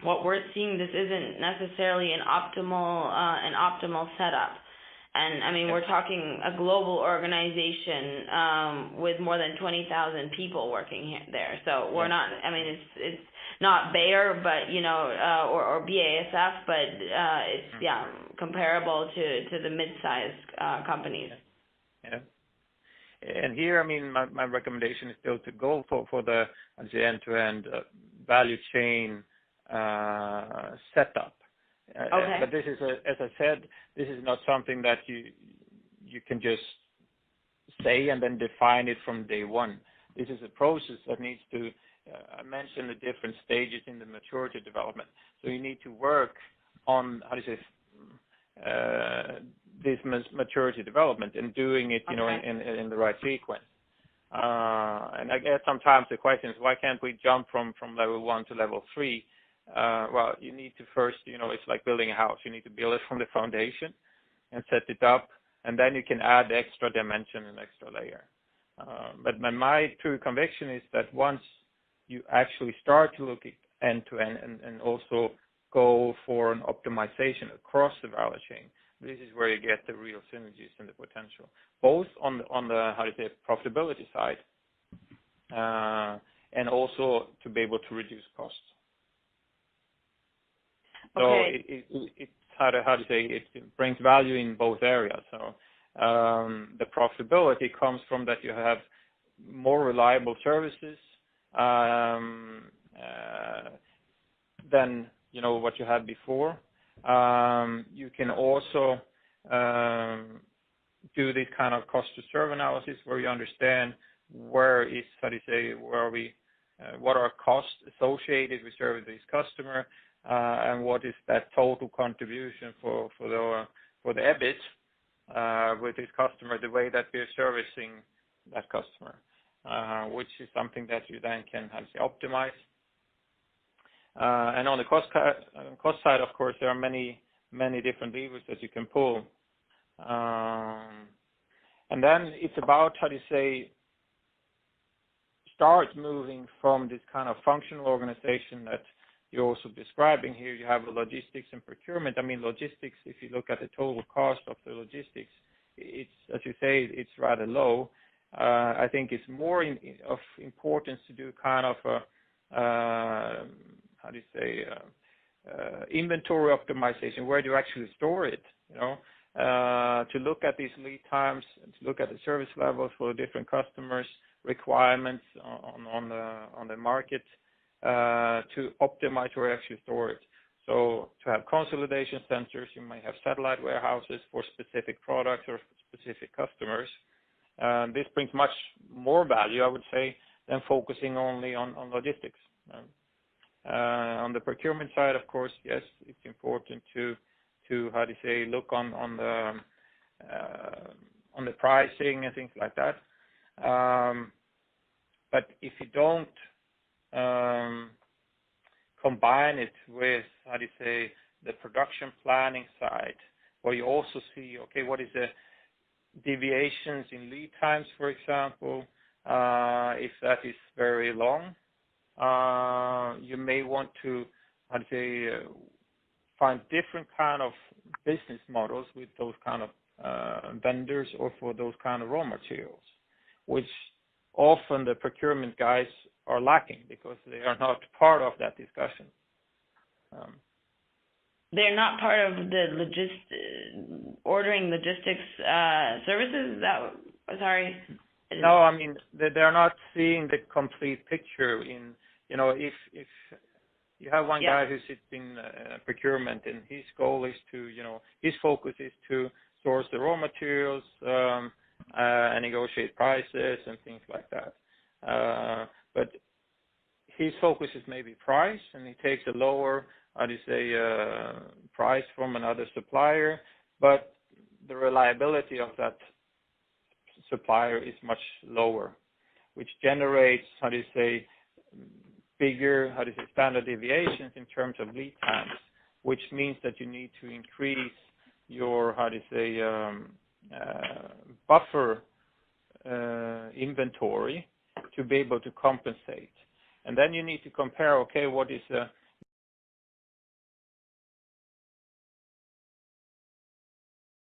what we're seeing, this isn't necessarily an optimal setup. And I mean, we're talking a global organization with more than 20,000 people working there. So we're not. I mean, it's not Bayer, but or BASF, but it's comparable to the mid-sized companies. Yeah. And here, I mean, my recommendation is still to go for the end-to-end value chain setup. Okay. But this is, as I said, this is not something that you can just say and then define it from day one. This is a process that needs to, I mentioned the different stages in the maturity development. So you need to work on, this maturity development and doing it, in the right sequence. And I guess sometimes the question is, why can't we jump from level 1 to level 3? Well, you need to first, it's like building a house. You need to build it from the foundation and set it up, and then you can add extra dimension and extra layer. But my true conviction is that once you actually start to look at end-to-end and also go for an optimization across the value chain, this is where you get the real synergies and the potential, both on the profitability side, and also to be able to reduce costs. Okay. So it brings value in both areas. So the profitability comes from that you have more reliable services than what you had before. You can also do this kind of cost to serve analysis where you understand what are costs associated with serving this customer, and what is that total contribution for the EBIT with this customer, the way that we're servicing that customer, which is something that you then can optimize. And on the cost side, of course, there are many different levers that you can pull. And then it's about, start moving from this kind of functional organization that you're also describing here. You have the logistics and procurement. I mean, logistics, if you look at the total cost of the logistics, it's, as you say, it's rather low. I think it's more of importance to do kind of a, inventory optimization. Where do you actually store it? To look at these lead times, to look at the service levels for different customers, requirements on the market, to optimize where you actually store it. So to have consolidation centers, you might have satellite warehouses for specific products or specific customers. This brings much more value, I would say, than focusing only on logistics. On the procurement side, of course, yes, it's important to look on the pricing and things like that. But if you don't combine it with the production planning side, where you also see, what is the deviations in lead times, for example, if that is very long, you may want to, find different kind of business models with those kind of vendors or for those kind of raw materials, which often the procurement guys are lacking because they are not part of that discussion. They're not part of the ordering logistics services? Sorry? No, I mean, they're not seeing the complete picture in, if you have one guy who sits in procurement and his goal is to, his focus is to source the raw materials and negotiate prices and things like that. But his focus is maybe price, and he takes a lower, price from another supplier, but the reliability of that supplier is much lower, which generates, bigger, standard deviations in terms of lead times, which means that you need to increase your, buffer inventory to be able to compensate. And then you need to compare, what is